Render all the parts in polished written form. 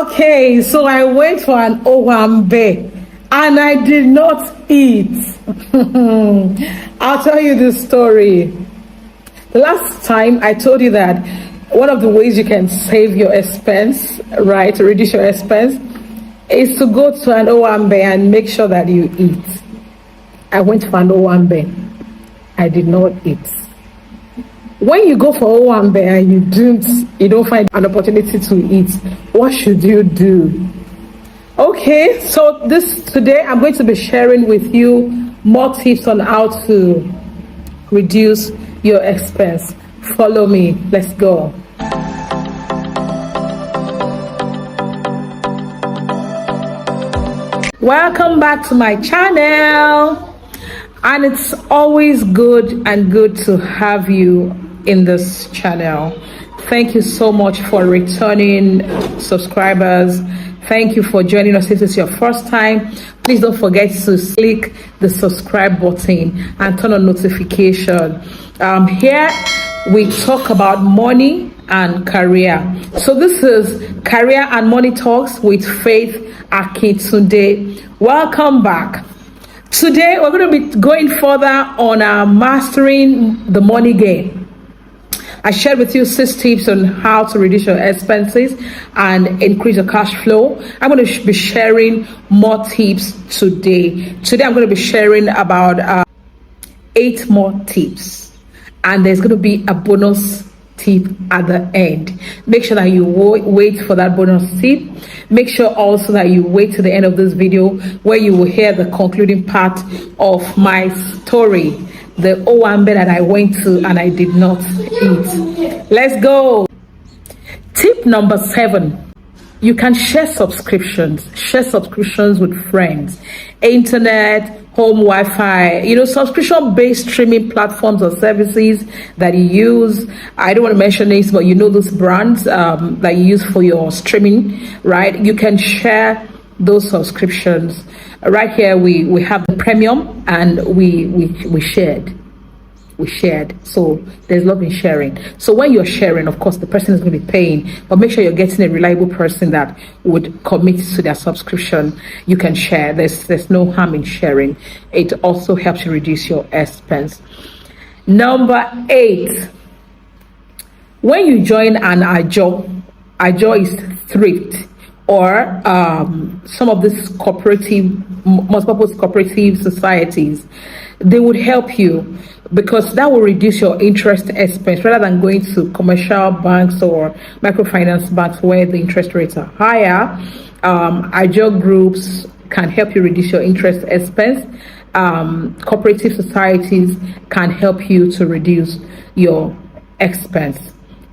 Okay, so I went for an owambe and I did not eat. I'll tell you this story. The last time I told you that one of the ways you can save your expense, right, to reduce your expense, is to go to an owambe and make sure that you eat. I went for an owambe. I did not eat. When you go for owambe and you don't find an opportunity to eat, what should you do? Okay, so today I'm going to be sharing with you more tips on how to reduce your expense. Follow me. Let's go. Welcome back to my channel, and it's always good to have you in this channel. Thank you so much for returning subscribers. Thank you for joining us. If this is your first time, please don't forget to click the subscribe button and turn on notification. Here we talk about money and career. So this is Career and Money Talks with Faith Akintunde. Welcome back. Today we're going to be going further on our mastering the money game. I shared with you 6 tips on how to reduce your expenses and increase your cash flow. I'm going to be sharing more tips today. Today I'm going to be sharing about 8 more tips, and there's going to be a bonus tip at the end. Make sure that you wait for that bonus tip. Make sure also that you wait to the end of this video, where you will hear the concluding part of my story, the owambe that I went to and I did not eat. Let's go. Tip number 7. You can share subscriptions with friends, internet, home Wi-Fi, subscription-based streaming platforms or services that you use. I don't want to mention names, but those brands that you use for your streaming, right? You can share those subscriptions. Right here we have the premium, and we shared. So there's love in sharing. So when you're sharing, of course the person is going to be paying, but make sure you're getting a reliable person that would commit to their subscription. You can share. There's no harm in sharing. It also helps you reduce your expense. Number 8, when you join an ASO is THRIFT, or some of these multipurpose cooperative societies, they would help you, because that will reduce your interest expense rather than going to commercial banks or microfinance banks where the interest rates are higher. ASO groups can help you reduce your interest expense. Cooperative societies can help you to reduce your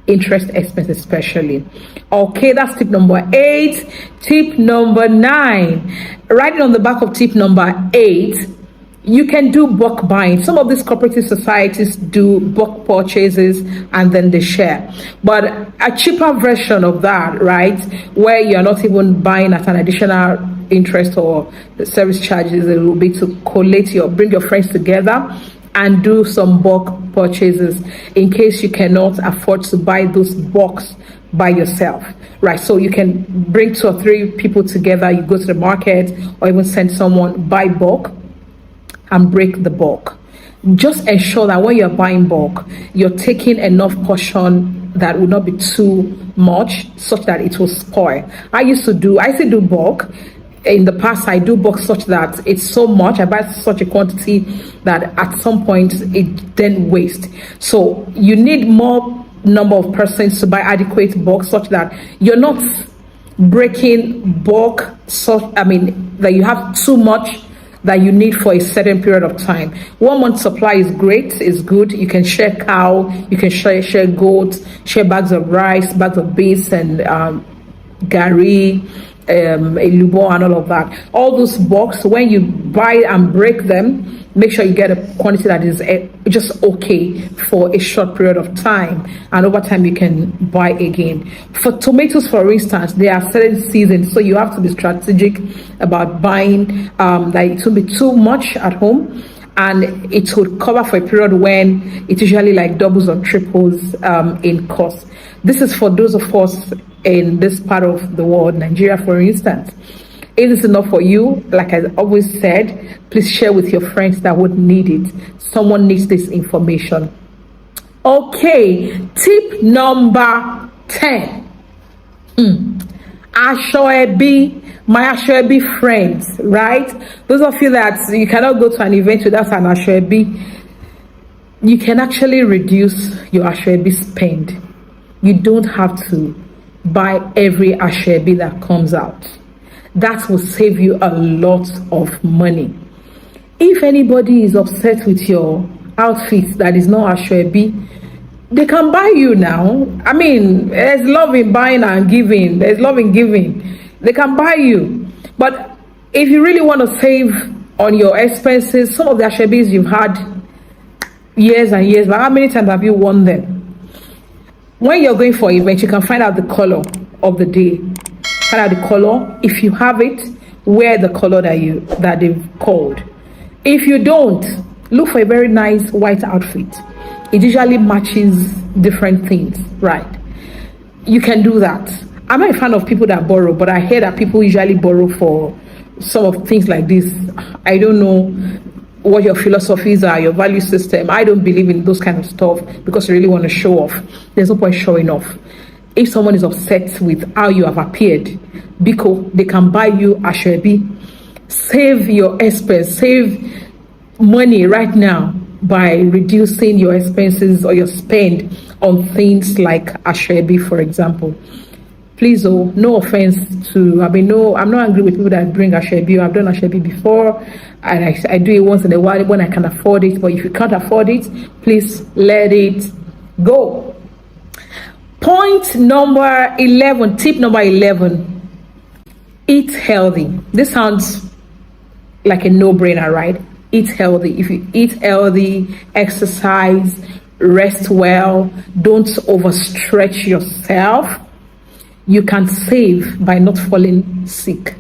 interest expense especially. Okay, that's tip number 8. Tip number 9, writing on the back of tip number 8, you can do bulk buying. Some of these cooperative societies do bulk purchases and then they share, but a cheaper version of that, right, where you're not even buying at an additional interest or the service charges, it will be to bring your friends together and do some bulk purchases in case you cannot afford to buy those bulks by yourself, right? So you can bring 2 or 3 people together. You go to the market or even send someone, buy bulk and break the bulk. Just ensure that when you're buying bulk, you're taking enough portion that will not be too much such that it will spoil. I still do bulk. In the past, I do bulk such that it's so much, I buy such a quantity that at some point it then wastes. So you need more number of persons to buy adequate bulk such that you're not breaking bulk that you have too much that you need for a certain period of time. 1 month supply is great, is good. You can share cow, you can share goat, share bags of rice, bags of beans and gari, elubo and all of that. All those bulks, when you buy and break them, make sure you get a quantity that is just okay for a short period of time, and over time you can buy again. For tomatoes, for instance, there are certain seasons, so you have to be strategic about buying that it won't be too much at home, and it would cover for a period when it usually like doubles or triples in cost. This is for those of us in this part of the world, Nigeria, for instance. If this is not for you, like I always said, please share with your friends that would need it. Someone needs this information. Okay, tip number 10. ASO-EBI, my ASO-EBI friends, right? Those of you that you cannot go to an event without an ASO-EBI, you can actually reduce your ASO-EBI spend. You don't have to buy every ASO-EBI that comes out. That will save you a lot of money. If anybody is upset with your outfit that is not ASO-EBI, they can buy you now. I mean, there's love in buying and giving. There's love in giving. They can buy you. But if you really want to save on your expenses, some of the ASO-EBIs you've had years and years, but how many times have you worn them? When you're going for an event, you can find out the color of the day. Find out the color. If you have it, wear the color that they've called. If you don't, look for a very nice white outfit. It usually matches different things, right? You can do that. I'm not a fan of people that borrow, but I hear that people usually borrow for some of things like this. I don't know what your philosophies are, your value system. I don't believe in those kind of stuff because you really want to show off. There's no point showing off. If someone is upset with how you have appeared, because they can buy you ASO-EBI. Save your expense, save money right now by reducing your expenses or your spend on things like ASO-EBI, for example. Please, no offense to, I'm not angry with people that bring ASO-EBI. I've done ASO-EBI before, and I do it once in a while when I can afford it. But if you can't afford it, please let it go. Point number 11, tip number 11, eat healthy. This sounds like a no-brainer, right? Eat healthy. If you eat healthy, exercise, rest well, don't overstretch yourself, you can save by not falling sick.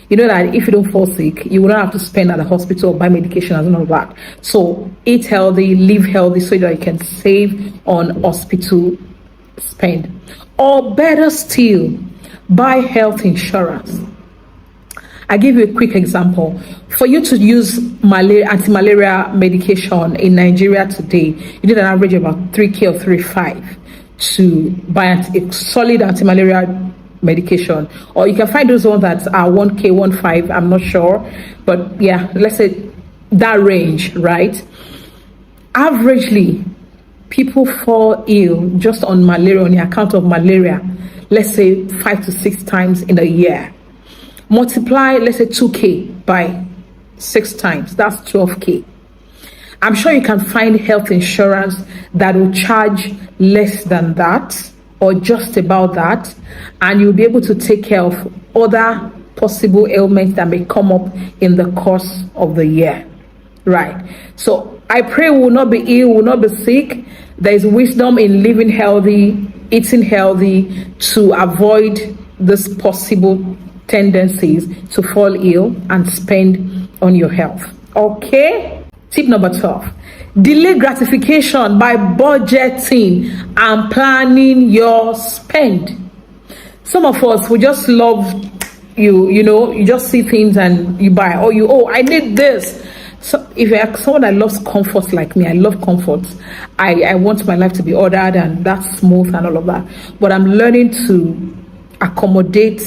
You know that if you don't fall sick, you will not have to spend at the hospital or buy medication and all of that. So eat healthy, live healthy so that you can save on hospital spend. Or better still, buy health insurance. I give you a quick example. For you to use anti-malaria medication in Nigeria today, you need an average of about 3K or 3.5 to buy a solid anti-malaria medication. Or you can find those ones that are 1K, 1.5, I'm not sure. But yeah, let's say that range, right? Averagely, people fall ill just on malaria, on the account of malaria, let's say 5 to 6 times in a year. Multiply, let's say 2K by 6 times, that's 12K. I'm sure you can find health insurance that will charge less than that or just about that, and you'll be able to take care of other possible ailments that may come up in the course of the year, right? So I pray we will not be ill, we will not be sick. There is wisdom in living healthy, eating healthy to avoid this possible tendencies to fall ill and spend on your health. Okay, tip number 12, delay gratification by budgeting and planning your spend. Some of us, we just love you just see things and you buy, or I need this. So if you're someone that loves comfort like me, I love comfort. I want my life to be ordered and that's smooth and all of that, but I'm learning to accommodate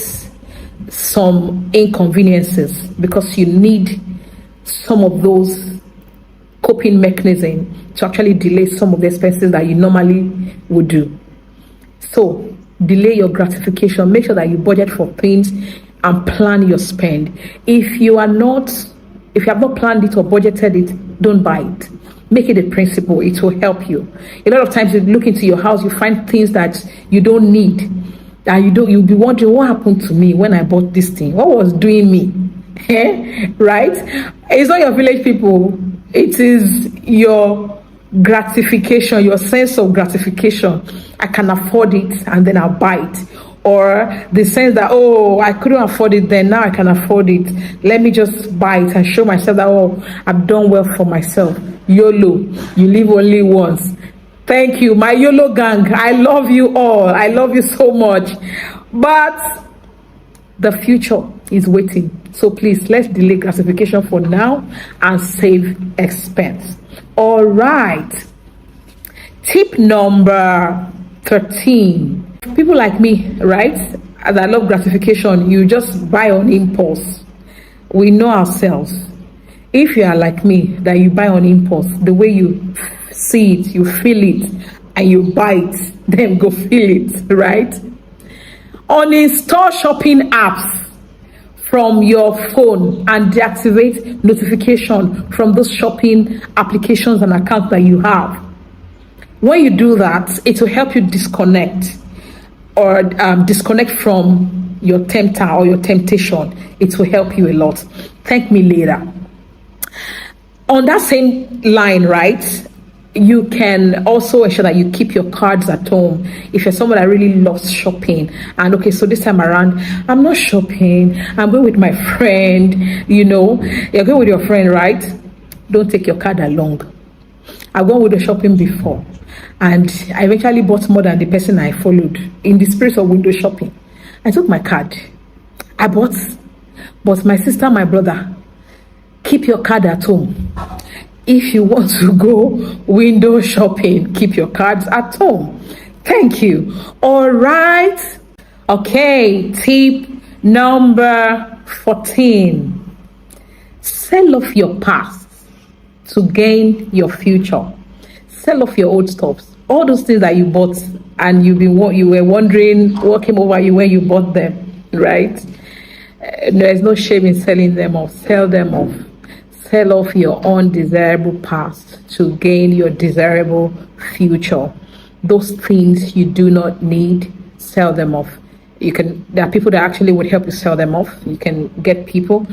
some inconveniences because you need some of those coping mechanisms to actually delay some of the expenses that you normally would do. So delay your gratification. Make sure that you budget for things and plan your spend. If you have not planned it or budgeted it, don't buy it. Make it a principle. It will help you. A lot of times you look into your house, you find things that you don't need. And you'll be wondering, what happened to me when I bought this thing? What was doing me? Right? It's not your village people. It is your gratification, your sense of gratification. I can afford it and then I'll buy it. Or the sense that, I couldn't afford it then, now I can afford it. Let me just buy it and show myself that, I've done well for myself. YOLO, you live only once. Thank you, my YOLO gang. I love you all. I love you so much. But the future is waiting. So please, let's delay gratification for now and save expense. All right. Tip number 13. People like me, right? As I love gratification, you just buy on impulse. We know ourselves. If you are like me, that you buy on impulse, the way you see it, you feel it, and you buy it, then go feel it, right? Uninstall shopping apps from your phone and deactivate notification from those shopping applications and accounts that you have. When you do that, it will help you disconnect or disconnect from your tempter or your temptation. It will help you a lot. Thank me later. On that same line, right, you can also ensure that you keep your cards at home. If you're someone that really loves shopping, and okay, so this time around, I'm not shopping, I'm going with my friend, you know, you're going with your friend, right? Don't take your card along. I've gone with the shopping before, and I eventually bought more than the person I followed in the spirit of window shopping. I took my card, I bought, but my sister, my brother, keep your card at home. If you want to go window shopping, keep your cards at home. Thank you. All right. Okay, tip number 14. Sell off your past to gain your future. Sell off your old stuff. All those things that you bought and you were wondering what came over you when you bought them, right? There's no shame in selling them off. Sell them off. Sell off your undesirable past to gain your desirable future. Those things you do not need, sell them off. There are people that actually would help you sell them off. You can get people,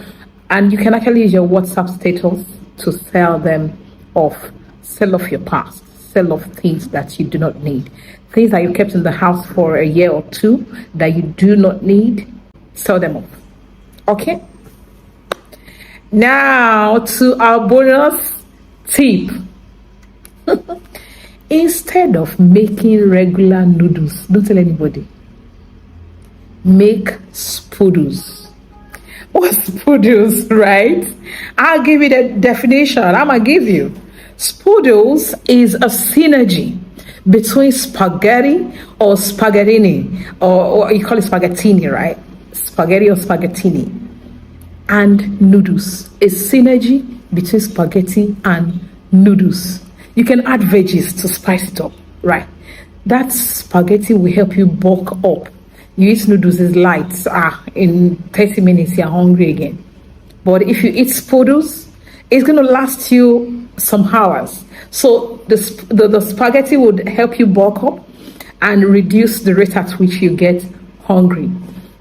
and you can actually use your WhatsApp status to sell them off. Sell off your past. Sell off things that you do not need. Things that you kept in the house for a year or two that you do not need, sell them off. Okay? Now to our bonus tip. Instead of making regular noodles, don't tell anybody, make SPOODLES. What's SPOODLES, right? I'll give you the definition. I'm gonna give you. SPOODLES is a synergy between spaghetti or spaghettini, or you call it spaghettini, right? Spaghetti or spaghettini. And noodles. A synergy between spaghetti and noodles. You can add veggies to spice it up, right? That spaghetti will help you bulk up. You eat noodles, is light. In 30 minutes you're hungry again. But if you eat SPOODLES, it's going to last you some hours. So the spaghetti would help you bulk up and reduce the rate at which you get hungry.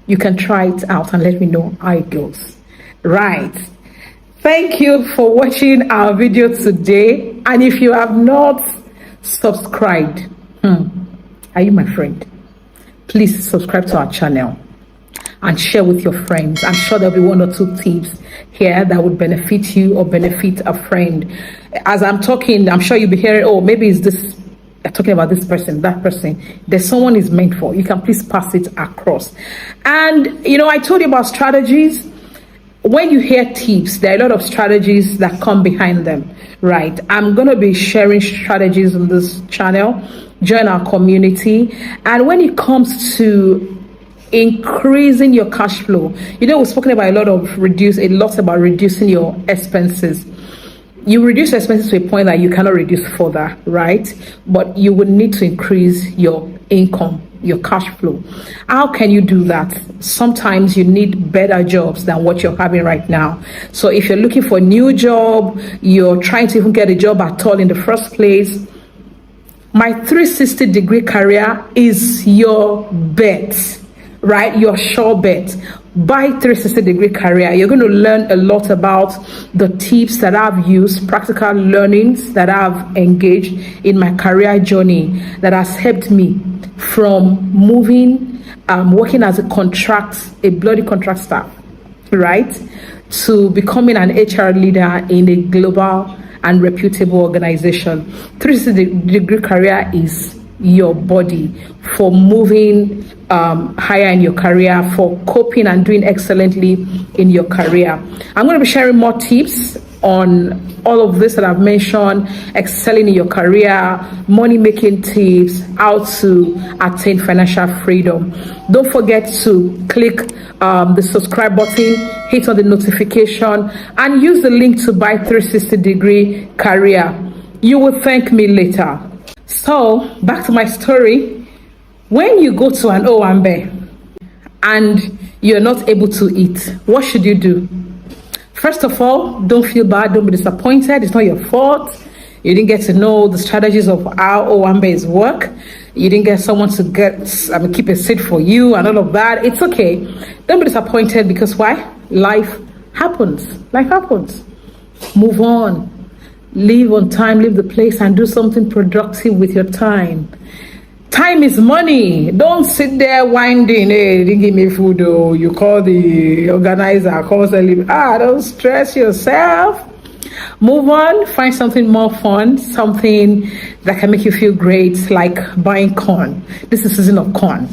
You can try it out and let me know how it goes. Right. Thank you for watching our video today. And if you have not subscribed, are you my friend? Please subscribe to our channel and share with your friends. I'm sure there'll be one or two tips here that would benefit you or benefit a friend. As I'm talking, I'm sure you'll be hearing, oh, maybe it's this, talking about this person, that person. There's someone is meant for. You can please pass it across. And, you know, I told you about strategies. When you hear tips, there are a lot of strategies that come behind them, right? I'm going to be sharing strategies on this channel. Join our community. And when it comes to increasing your cash flow, you know, we've spoken about a lot about reducing your expenses. You reduce expenses to a point that you cannot reduce further, right? But you would need to increase your income, your cash flow. How can you do that? Sometimes you need better jobs than what you're having right now. So if you're looking for a new job, you're trying to even get a job at all in the first place, my 360-degree career is your bet, right? Your sure bet. By 360-degree career, you're going to learn a lot about the tips that I've used, practical learnings that I've engaged in my career journey that has helped me from moving, working as a bloody contract staff, right, to becoming an HR leader in a global and reputable organization. 360-degree career is your body for moving higher in your career, for coping and doing excellently in your career. I'm going to be sharing more tips on all of this that I've mentioned: excelling in your career, money making tips, how to attain financial freedom. Don't forget to click the subscribe button, hit on the notification, and use the link to buy 360-degree career. You will thank me later. So back to my story. When you go to an owambe and you're not able to eat, what should you do? First of all, don't feel bad, don't be disappointed. It's not your fault. You didn't get to know the strategies of how owambes work. You didn't get someone to keep a seat for you and all of that. It's okay. Don't be disappointed, because why? Life happens. Life happens. Move on. Live on time, leave the place, and do something productive with your time. Time is money. Don't sit there whining, hey, they didn't give me food, oh, you call the organizer, don't stress yourself. Move on, find something more fun, something that can make you feel great, like buying corn. This is season of corn.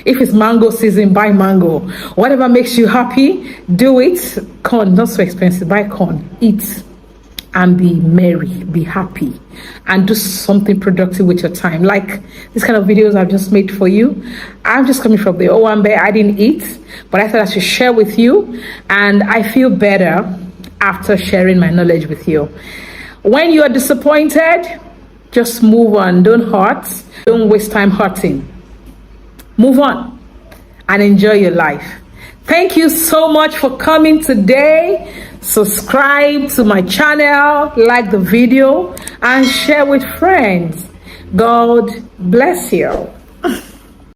If it's mango season, buy mango. Whatever makes you happy, do it. Corn, not so expensive, buy corn, eat. And be merry, be happy, and do something productive with your time. Like this kind of videos I've just made for you. I'm just coming from the owambe. I didn't eat, but I thought I should share with you, and I feel better after sharing my knowledge with you. When you are disappointed, just move on. Don't hurt. Don't waste time hurting. Move on and enjoy your life. Thank you so much for coming today. Subscribe to my channel, like the video, and share with friends. God bless you.